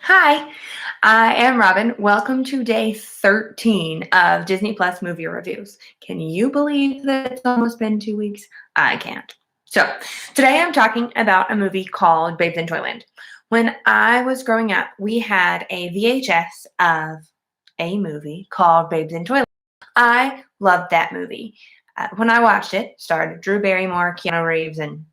Hi, I am Robin. Welcome to day 13 of Disney Plus movie reviews. Can you believe that it's almost been 2 weeks? I can't. So, today I'm talking about a movie called Babes in Toyland. When I was growing up, we had a VHS of a movie called Babes in Toyland. I loved that movie. When I watched it, starred Drew Barrymore, Keanu Reeves, and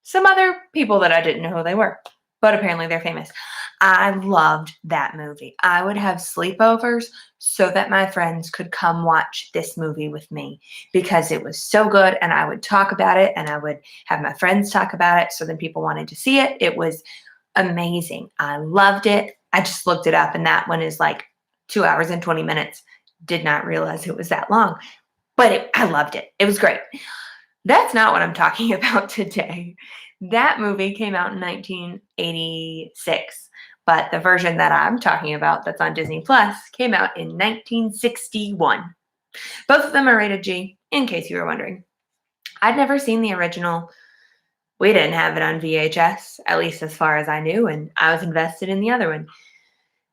some other people that I didn't know who they were, but apparently they're famous. I loved that movie. I would have sleepovers so that my friends could come watch this movie with me because it was so good and I would talk about it and I would have my friends talk about it. So then people wanted to see it. It was amazing. I loved it. I just looked it up and that one is like 2 hours and 20 minutes. Did not realize it was that long, but I loved it. It was great. That's not what I'm talking about today. That movie came out in 1986, but the version that I'm talking about that's on Disney Plus came out in 1961. Both of them are rated G, in case you were wondering. I'd never seen the original. We didn't have it on VHS, at least as far as I knew, and I was invested in the other one.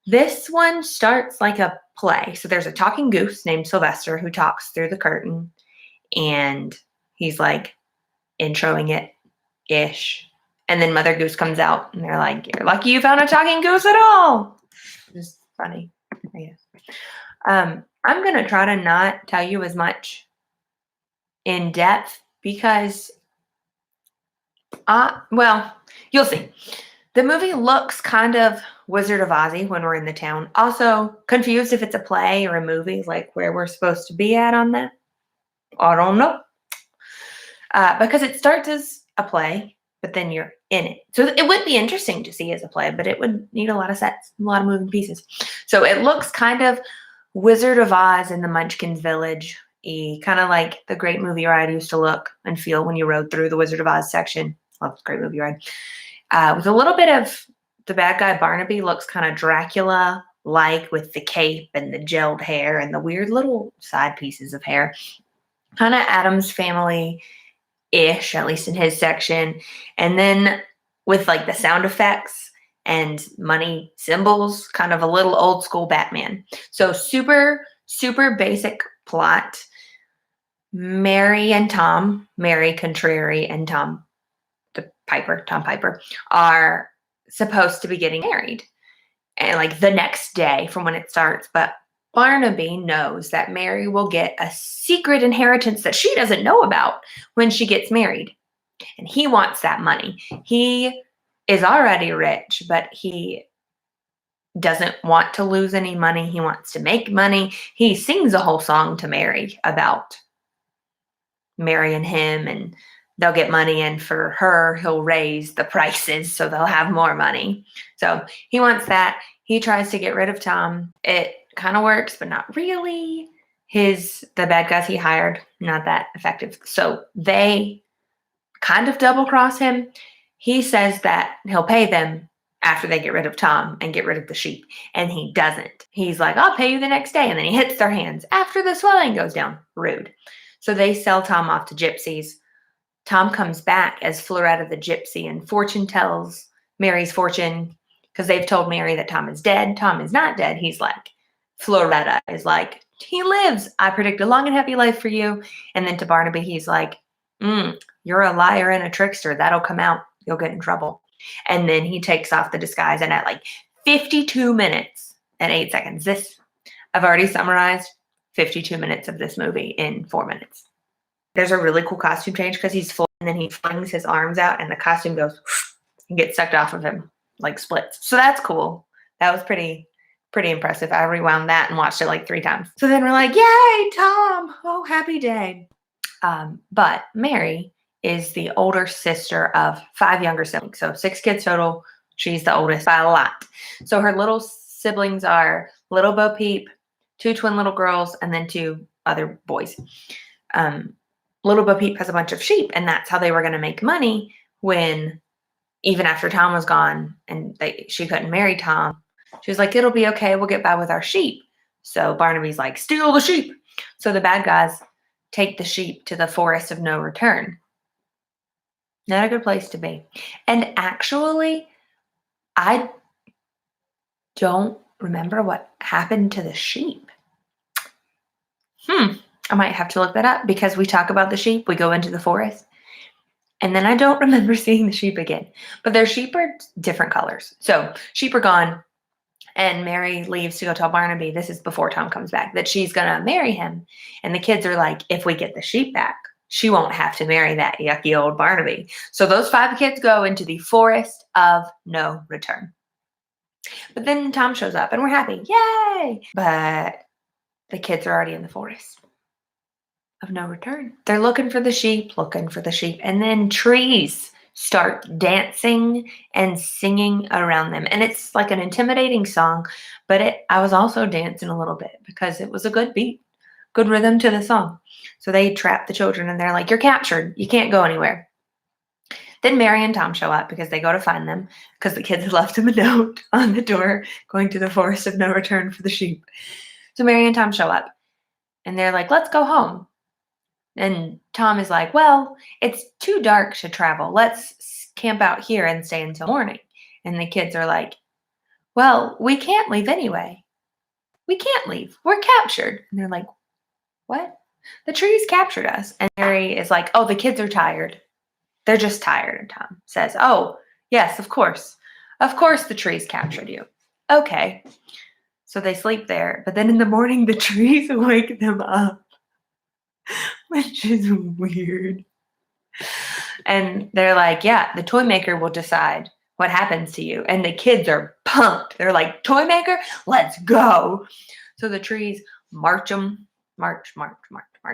This one starts like a play. So there's a talking goose named Sylvester who talks through the curtain, and he's like introing it ish. And then Mother Goose comes out and they're like, "You're lucky you found a talking goose at all." Just funny, I guess. I'm going to try to not tell you as much in depth because, well, you'll see. The movie looks kind of Wizard of Ozzy when we're in the town. Also, confused if it's a play or a movie, like where we're supposed to be at on that. I don't know. Because it starts as a play, but then you're in it. So it would be interesting to see as a play, but it would need a lot of sets, a lot of moving pieces. So it looks kind of Wizard of Oz in the Munchkins Village, kind of like the Great Movie Ride used to look and feel when you rode through the Wizard of Oz section. Love the Great Movie Ride. With a little bit of the bad guy Barnaby looks kind of Dracula like with the cape and the gelled hair and the weird little side pieces of hair. Kind of Addams Family ish, at least in his section. And then with like the sound effects and money symbols, kind of a little old school Batman. So super, super basic plot. Mary and Tom, Mary Contrary and Tom Piper, are supposed to be getting married. And like the next day from when it starts, but Barnaby knows that Mary will get a secret inheritance that she doesn't know about when she gets married. And he wants that money. He is already rich, but he doesn't want to lose any money. He wants to make money. He sings a whole song to Mary about Mary and him, and they'll get money. And for her, he'll raise the prices so they'll have more money. So he wants that. He tries to get rid of Tom. It kind of works, but not really. The bad guys he hired, not that effective. So they kind of double cross him. He says that he'll pay them after they get rid of Tom and get rid of the sheep. And he doesn't. He's like, "I'll pay you the next day." And then he hits their hands after the swelling goes down. Rude. So they sell Tom off to gypsies. Tom comes back as Floretta the gypsy and fortune tells Mary's fortune because they've told Mary that Tom is dead. Tom is not dead. He's like, Floretta is like, "He lives. I predict a long and happy life for you." And then to Barnaby, he's like, "You're a liar and a trickster. That'll come out. You'll get in trouble." And then he takes off the disguise. And at like 52 minutes and 8 seconds, I've already summarized 52 minutes of this movie in 4 minutes. There's a really cool costume change because he's full and then he flings his arms out and the costume goes and gets sucked off of him, like splits. So that's cool. That was pretty impressive. I rewound that and watched it like 3 times. So then we're like, "Yay, Tom. Oh, happy day." But Mary is the older sister of 5 younger siblings. So 6 kids total. She's the oldest by a lot. So her little siblings are Little Bo Peep, 2 twin little girls, and then 2 other boys. Little Bo Peep has a bunch of sheep, and that's how they were going to make money when, even after Tom was gone and she couldn't marry Tom. She was like, "It'll be okay. We'll get by with our sheep." So Barnaby's like, "Steal the sheep." So the bad guys take the sheep to the forest of no return. Not a good place to be. And actually, I don't remember what happened to the sheep. I might have to look that up because we talk about the sheep. We go into the forest. And then I don't remember seeing the sheep again. But their sheep are different colors. So sheep are gone. And Mary leaves to go tell Barnaby, this is before Tom comes back, that she's going to marry him. And the kids are like, if we get the sheep back, she won't have to marry that yucky old Barnaby. So those 5 kids go into the forest of no return. But then Tom shows up and we're happy. Yay! But the kids are already in the forest of no return. They're looking for the sheep. And then trees start dancing and singing around them. And it's like an intimidating song, but I was also dancing a little bit because it was a good beat, good rhythm to the song. So they trap the children and they're like, you're captured. You can't go anywhere. Then Mary and Tom show up because they go to find them because the kids had left them a note on the door going to the forest of no return for the sheep. So Mary and Tom show up and they're like, let's go home. And Tom is like, well, it's too dark to travel. Let's camp out here and stay until morning. And the kids are like, well, we can't leave anyway. We can't leave. We're captured. And they're like, what? The trees captured us. And Mary is like, oh, the kids are tired. They're just tired. And Tom says, oh, yes, of course. Of course the trees captured you. Okay. So they sleep there. But then in the morning, the trees wake them up, which is weird. And they're like, yeah, the toy maker will decide what happens to you. And the kids are pumped. They're like, toy maker, let's go. So the trees march them. March.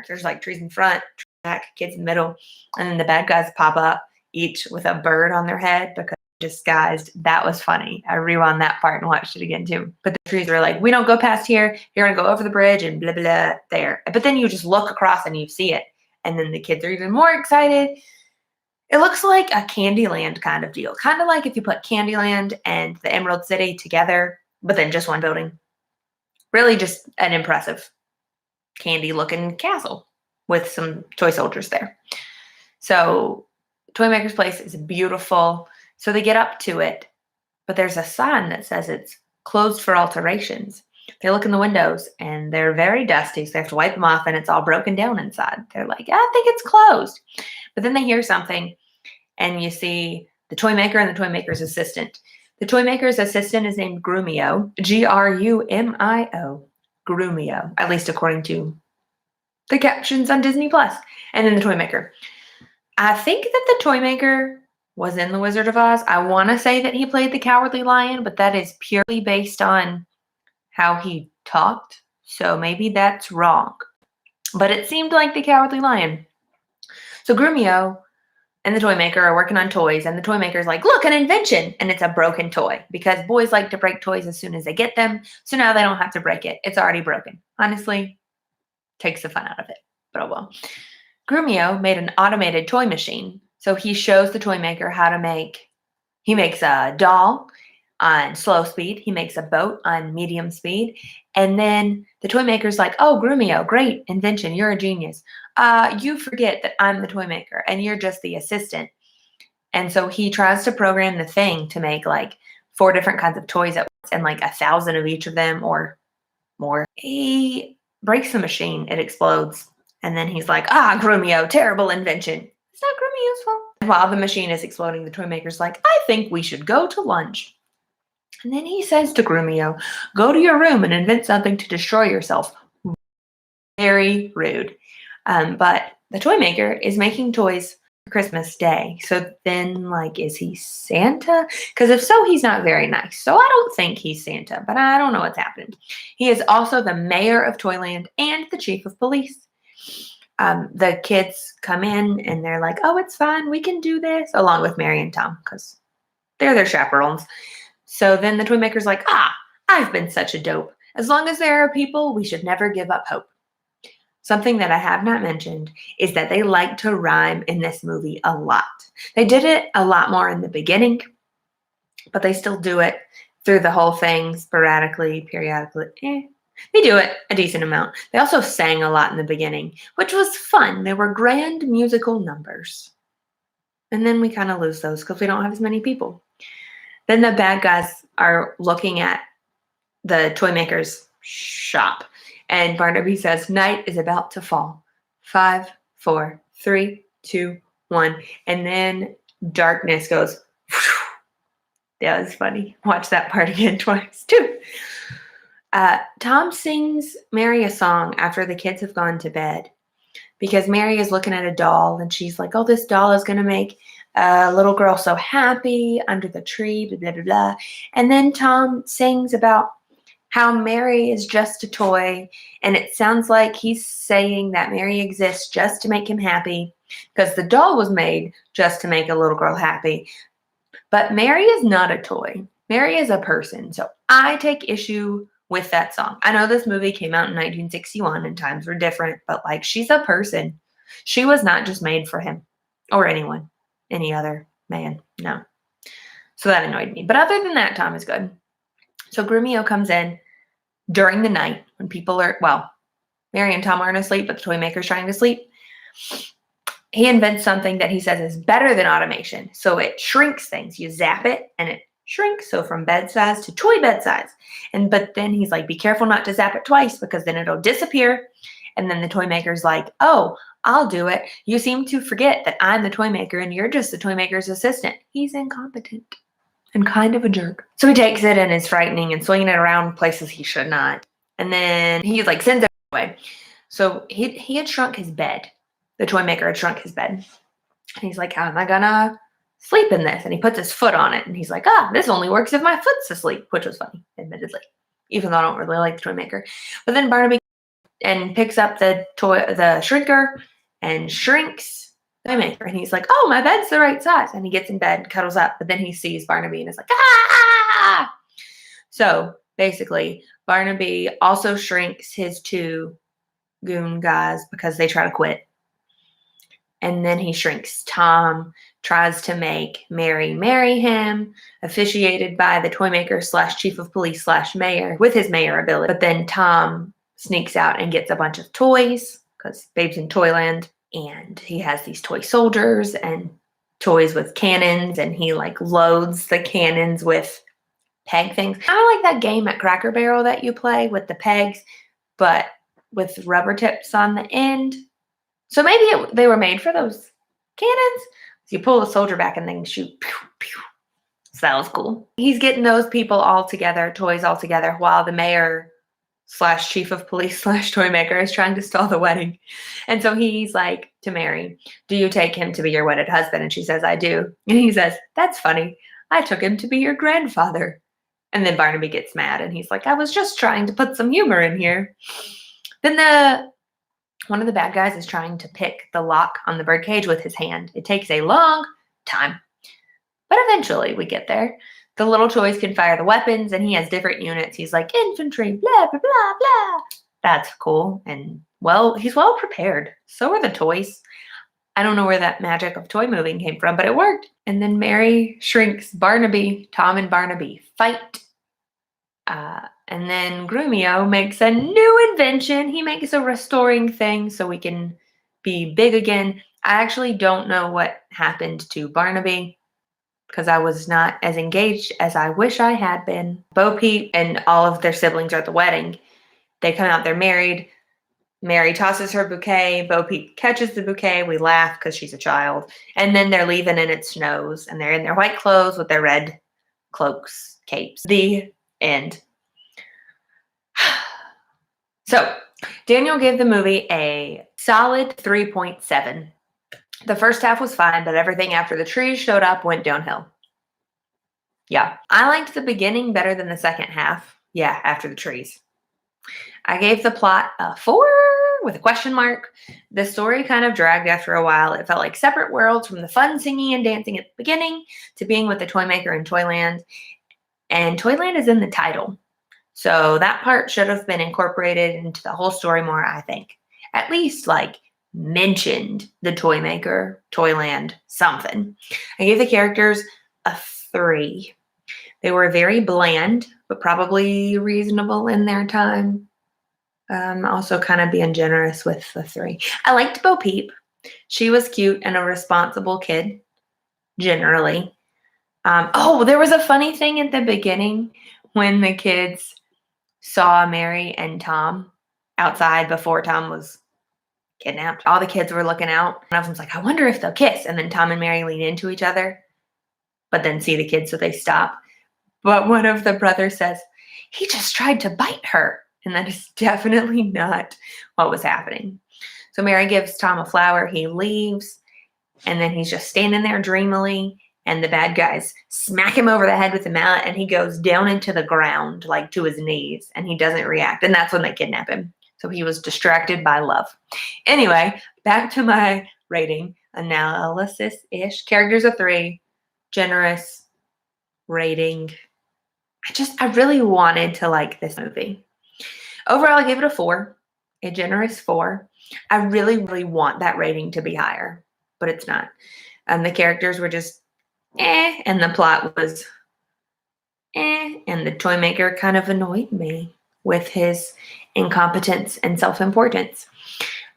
There's like trees in front, back, kids in the middle. And then the bad guys pop up, each with a bird on their head because disguised. That was funny. I rewound that part and watched it again too. But the trees are like, we don't go past here. You're going to go over the bridge and blah, blah, there. But then you just look across and you see it. And then the kids are even more excited. It looks like a Candyland kind of deal. Kind of like if you put Candyland and the Emerald City together, but then just one building. Really just an impressive candy-looking castle with some toy soldiers there. So Toymaker's Place is beautiful. So they get up to it, but there's a sign that says it's closed for alterations. They look in the windows and they're very dusty, so they have to wipe them off and it's all broken down inside. They're like, I think it's closed. But then they hear something and you see the toy maker and the toy maker's assistant. The toy maker's assistant is named Grumio, Grumio, Grumio, at least according to the captions on Disney Plus. And then the toy maker. I think that the toy maker was in The Wizard of Oz. I want to say that he played the Cowardly Lion, but that is purely based on how he talked. So maybe that's wrong. But it seemed like the Cowardly Lion. So Grumio and the toy maker are working on toys, and the toy maker's like, look, an invention. And it's a broken toy because boys like to break toys as soon as they get them. So now they don't have to break it. It's already broken. Honestly, takes the fun out of it. But oh well. Grumio made an automated toy machine. So he shows the toy maker how to make, he makes a doll on slow speed. He makes a boat on medium speed. And then the toy maker's like, oh, Grumio, great invention. You're a genius. You forget that I'm the toy maker and you're just the assistant. And so he tries to program the thing to make like 4 different kinds of toys at once and like 1,000 of each of them or more. He breaks the machine. It explodes. And then he's like, Grumio, terrible invention. It's not Grumio's fault. And while the machine is exploding, the toy maker's like, I think we should go to lunch. And then he says to Grumio, go to your room and invent something to destroy yourself. Very rude. But the toy maker is making toys for Christmas Day. So then, like, is he Santa? Because if so, he's not very nice. So I don't think he's Santa, but I don't know what's happening. He is also the mayor of Toyland and the chief of police. The kids come in and they're like, oh, it's fine. We can do this. Along with Mary and Tom because they're their chaperones. So then the toy maker's like, I've been such a dope. As long as there are people, we should never give up hope. Something that I have not mentioned is that they like to rhyme in this movie a lot. They did it a lot more in the beginning, but they still do it through the whole thing sporadically, periodically. They do it a decent amount. They also sang a lot in the beginning, which was fun. They were grand musical numbers. And then we kind of lose those because we don't have as many people. Then the bad guys are looking at the toy maker's shop. And Barnaby says, night is about to fall. 5, 4, 3, 2, 1. And then darkness goes. That was funny. Watch that part again twice, too. Tom sings Mary a song after the kids have gone to bed because Mary is looking at a doll and she's like, oh, this doll is going to make a little girl so happy under the tree, blah, blah, blah, blah. And then Tom sings about how Mary is just a toy, and it sounds like he's saying that Mary exists just to make him happy because the doll was made just to make a little girl happy. But Mary is not a toy. Mary is a person. So I take issue with that song. I know this movie came out in 1961 and times were different, but like she's a person. She was not just made for him or anyone, any other man. No. So that annoyed me. But other than that, Tom is good. So Grumio comes in during the night when people are, well, Mary and Tom aren't asleep, but the toy maker's trying to sleep. He invents something that he says is better than automation. So it shrinks things. You zap it and it shrinks. So from bed size to toy bed size. But then he's like, be careful not to zap it twice because then it'll disappear. And then the toy maker's like, oh, I'll do it. You seem to forget that I'm the toy maker and you're just the toy maker's assistant. He's incompetent and kind of a jerk. So he takes it and is frightening and swinging it around places he should not. And then he like sends it away. So he had shrunk his bed. The toy maker had shrunk his bed. And he's like, how am I gonna sleep in this? And he puts his foot on it and he's like, this only works if my foot's asleep, which was funny, admittedly, even though I don't really like the toy maker. But then Barnaby and picks up the shrinker and shrinks the toy maker. And he's like, oh, my bed's the right size. And he gets in bed, cuddles up, but then he sees Barnaby and is like, ah! So basically, Barnaby also shrinks his 2 goon guys because they try to quit. And then he shrinks Tom, tries to make Mary marry him, officiated by the toy maker / chief of police / mayor with his mayor ability. But then Tom sneaks out and gets a bunch of toys because Babe's in Toyland. And he has these toy soldiers and toys with cannons. And he like loads the cannons with peg things. Kind of like that game at Cracker Barrel that you play with the pegs, but with rubber tips on the end. So maybe they were made for those cannons. So you pull the soldier back and then shoot. Pew, pew. So that was cool. He's getting those people all together, toys all together, while the mayor / chief of police / toy maker is trying to stall the wedding. And so he's like to Mary, do you take him to be your wedded husband? And she says, I do. And he says, that's funny. I took him to be your grandfather. And then Barnaby gets mad and he's like, I was just trying to put some humor in here. Then one of the bad guys is trying to pick the lock on the birdcage with his hand. It takes a long time, but eventually we get there. The little toys can fire the weapons and he has different units. He's like infantry, blah, blah, blah, blah. That's cool. And well, he's well prepared. So are the toys. I don't know where that magic of toy moving came from, but it worked. And then Mary shrinks Barnaby. Tom and Barnaby fight. And then Grumio makes a new invention. He makes a restoring thing so we can be big again. I actually don't know what happened to Barnaby because I was not as engaged as I wish I had been. Bo Peep and all of their siblings are at the wedding. They come out, they're married. Mary tosses her bouquet. Bo Peep catches the bouquet. We laugh because she's a child. And then they're leaving and it snows. And they're in their white clothes with their red cloaks, capes. The end. So, Daniel gave the movie a solid 3.7. The first half was fine, but everything after the trees showed up went downhill. Yeah, I liked the beginning better than the second half. Yeah, after the trees. I gave the plot a 4 with a question mark. The story kind of dragged after a while. It felt like separate worlds from the fun singing and dancing at the beginning to being with the toy maker in Toyland. And Toyland is in the title. So that part should have been incorporated into the whole story more, I think. At least, like, mentioned the toy maker, Toyland, something. I gave the characters a 3. They were very bland, but probably reasonable in their time. Also kind of being generous with the 3. I liked Bo Peep. She was cute and a responsible kid, generally. There was a funny thing at the beginning when the kids saw Mary and Tom outside before Tom was kidnapped. All the kids were looking out. One of them's like, I wonder if they'll kiss. And then Tom and Mary lean into each other, but then see the kids, so they stop. But one of the brothers says, he just tried to bite her. And that is definitely not what was happening. So Mary gives Tom a flower. He leaves. And then he's just standing there dreamily. And the bad guys smack him over the head with the mallet. And he goes down into the ground, like to his knees. And he doesn't react. And that's when they kidnap him. So he was distracted by love. Anyway, back to my rating analysis-ish. Characters of 3. Generous rating. I really wanted to like this movie. Overall, I gave it a 4, a generous 4. I really, really want that rating to be higher, but it's not. The characters were just and the plot was and the toy maker kind of annoyed me with his incompetence and self-importance.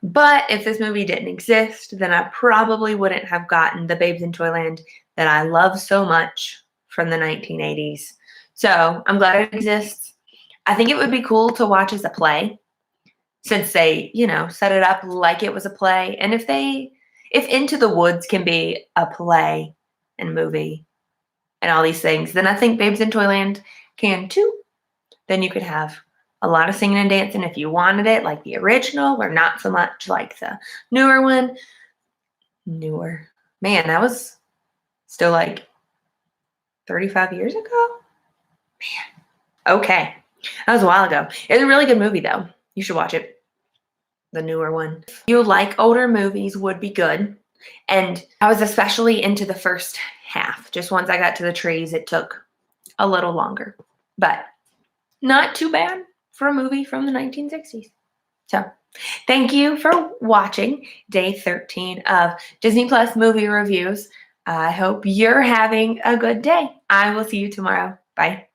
But if this movie didn't exist, then I probably wouldn't have gotten the Babes in Toyland that I love so much from the 1980s. So I'm glad it exists. I think it would be cool to watch as a play, since they, set it up like it was a play. And if Into the Woods can be a play and movie and all these things, then I think Babes in Toyland can too. Then you could have a lot of singing and dancing if you wanted it, like the original, or not so much like the newer one. Man, that was still like 35 years ago? Man. Okay. That was a while ago. It's a really good movie, though. You should watch it. The newer one. If you like older movies, would be good. And I was especially into the first half. Just once I got to the trees, it took a little longer. But not too bad for a movie from the 1960s. So, thank you for watching day 13 of Disney Plus movie reviews. I hope you're having a good day. I will see you tomorrow. Bye.